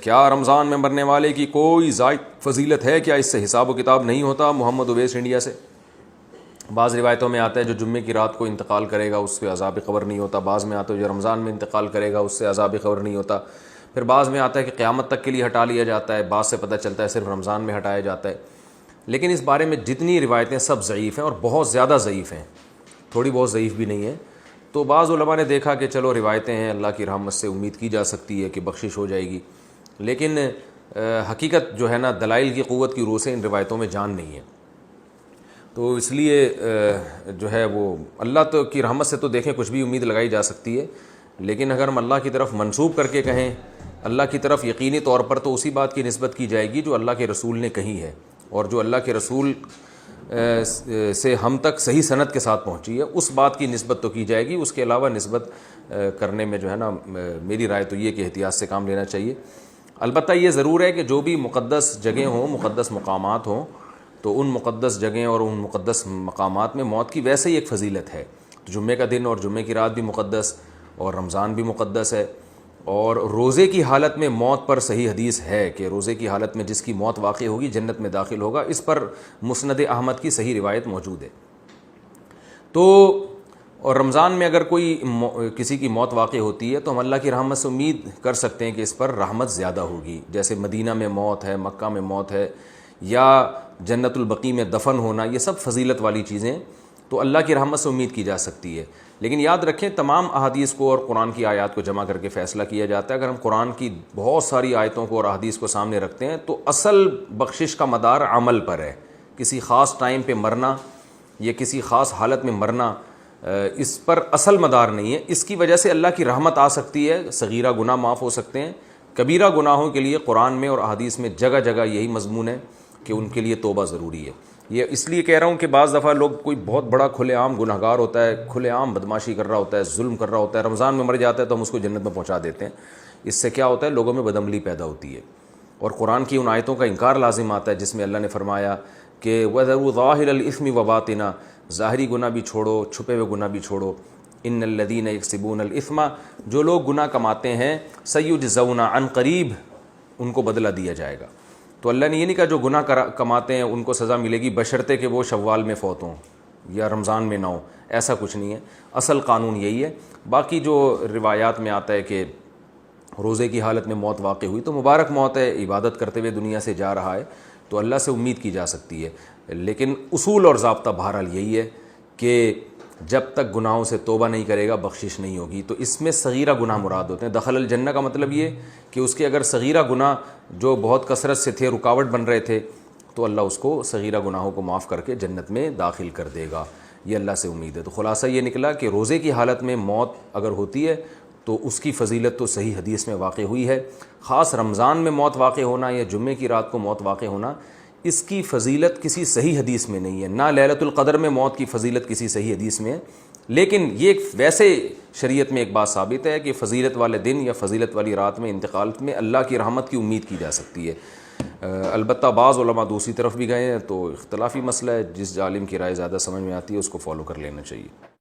کیا رمضان میں مرنے والے کی کوئی زائد فضیلت ہے؟ کیا اس سے حساب و کتاب نہیں ہوتا؟ محمد اویس انڈیا سے۔ بعض روایتوں میں آتا ہے جو جمعے کی رات کو انتقال کرے گا اس پہ عذاب قبر نہیں ہوتا، بعض میں آتا ہے جو رمضان میں انتقال کرے گا اس سے عذاب قبر نہیں ہوتا، پھر بعض میں آتا ہے کہ قیامت تک کے لیے ہٹا لیا جاتا ہے، بعض سے پتہ چلتا ہے صرف رمضان میں ہٹایا جاتا ہے۔ لیکن اس بارے میں جتنی روایتیں سب ضعیف ہیں اور بہت زیادہ ضعیف ہیں، تھوڑی بہت ضعیف بھی نہیں ہیں۔ تو بعض علماء نے دیکھا کہ چلو روایتیں ہیں، اللہ کی رحمت سے امید کی جا سکتی ہے کہ بخشش ہو جائے گی، لیکن حقیقت جو ہے نا دلائل کی قوت کی روح سے ان روایتوں میں جان نہیں ہے۔ تو اس لیے جو ہے وہ اللہ تو کی رحمت سے تو دیکھیں کچھ بھی امید لگائی جا سکتی ہے، لیکن اگر ہم اللہ کی طرف منسوب کر کے کہیں اللہ کی طرف یقینی طور پر تو اسی بات کی نسبت کی جائے گی جو اللہ کے رسول نے کہی ہے اور جو اللہ کے رسول سے ہم تک صحیح سند کے ساتھ پہنچی ہے، اس بات کی نسبت تو کی جائے گی۔ اس کے علاوہ نسبت کرنے میں جو ہے نا میری رائے تو یہ کہ احتیاط سے کام لینا چاہیے۔ البتہ یہ ضرور ہے کہ جو بھی مقدس جگہیں ہوں، مقدس مقامات ہوں، تو ان مقدس جگہیں اور ان مقدس مقامات میں موت کی ویسے ہی ایک فضیلت ہے۔ جمعے کا دن اور جمعے کی رات بھی مقدس اور رمضان بھی مقدس ہے، اور روزے کی حالت میں موت پر صحیح حدیث ہے کہ روزے کی حالت میں جس کی موت واقع ہوگی جنت میں داخل ہوگا، اس پر مسند احمد کی صحیح روایت موجود ہے۔ تو اور رمضان میں اگر کوئی کسی کی موت واقع ہوتی ہے تو ہم اللہ کی رحمت سے امید کر سکتے ہیں کہ اس پر رحمت زیادہ ہوگی، جیسے مدینہ میں موت ہے، مکہ میں موت ہے، یا جنت البقیع میں دفن ہونا، یہ سب فضیلت والی چیزیں تو اللہ کی رحمت سے امید کی جا سکتی ہے۔ لیکن یاد رکھیں تمام احادیث کو اور قرآن کی آیات کو جمع کر کے فیصلہ کیا جاتا ہے۔ اگر ہم قرآن کی بہت ساری آیتوں کو اور احادیث کو سامنے رکھتے ہیں تو اصل بخشش کا مدار عمل پر ہے، کسی خاص ٹائم پہ مرنا یا کسی خاص حالت میں مرنا اس پر اصل مدار نہیں ہے۔ اس کی وجہ سے اللہ کی رحمت آ سکتی ہے، صغیرہ گناہ معاف ہو سکتے ہیں، کبیرہ گناہوں کے لیے قرآن میں اور احادیث میں جگہ جگہ یہی مضمون ہے کہ ان کے لیے توبہ ضروری ہے۔ یہ اس لیے کہہ رہا ہوں کہ بعض دفعہ لوگ کوئی بہت بڑا کھلے عام گناہ گار ہوتا ہے، کھلے عام بدماشی کر رہا ہوتا ہے، ظلم کر رہا ہوتا ہے، رمضان میں مر جاتا ہے تو ہم اس کو جنت میں پہنچا دیتے ہیں۔ اس سے کیا ہوتا ہے؟ لوگوں میں بدعملی پیدا ہوتی ہے اور قرآن کی ان آیتوں کا انکار لازم آتا ہے جس میں اللہ نے فرمایا کہ وَذَرُوا ظَاهِرَ الْإِثْمِ وَبَاطِنَا، ظاہری گناہ بھی چھوڑو، چھپے ہوئے گناہ بھی چھوڑو۔ إِنَّ الَّذِينَ يَكْسِبُونَ الْإِثْمَ، جو لوگ گناہ کماتے ہیں، سَيُجْزَوْنَ عَنْ قَرِيب، ان کو بدلہ دیا جائے گا۔ تو اللہ نے یہ نہیں کہا جو گناہ کماتے ہیں ان کو سزا ملے گی بشرطے کہ وہ شوال میں فوت ہوں یا رمضان میں نہ ہوں، ایسا کچھ نہیں ہے۔ اصل قانون یہی ہے۔ باقی جو روایات میں آتا ہے کہ روزے کی حالت میں موت واقع ہوئی تو مبارک موت ہے، عبادت کرتے ہوئے دنیا سے جا رہا ہے تو اللہ سے امید کی جا سکتی ہے، لیکن اصول اور ضابطہ بہرحال یہی ہے کہ جب تک گناہوں سے توبہ نہیں کرے گا بخشش نہیں ہوگی۔ تو اس میں صغیرہ گناہ مراد ہوتے ہیں۔ دخل الجنہ کا مطلب یہ کہ اس کے اگر صغیرہ گناہ جو بہت کثرت سے تھے، رکاوٹ بن رہے تھے، تو اللہ اس کو صغیرہ گناہوں کو معاف کر کے جنت میں داخل کر دے گا، یہ اللہ سے امید ہے۔ تو خلاصہ یہ نکلا کہ روزے کی حالت میں موت اگر ہوتی ہے تو اس کی فضیلت تو صحیح حدیث میں واقع ہوئی ہے۔ خاص رمضان میں موت واقع ہونا یا جمعے کی رات کو موت واقع ہونا، اس کی فضیلت کسی صحیح حدیث میں نہیں ہے، نہ لیلۃ القدر میں موت کی فضیلت کسی صحیح حدیث میں ہے۔ لیکن یہ ویسے شریعت میں ایک بات ثابت ہے کہ فضیلت والے دن یا فضیلت والی رات میں انتقال میں اللہ کی رحمت کی امید کی جا سکتی ہے۔ البتہ بعض علماء دوسری طرف بھی گئے ہیں تو اختلافی مسئلہ ہے، جس عالم کی رائے زیادہ سمجھ میں آتی ہے اس کو فالو کر لینا چاہیے۔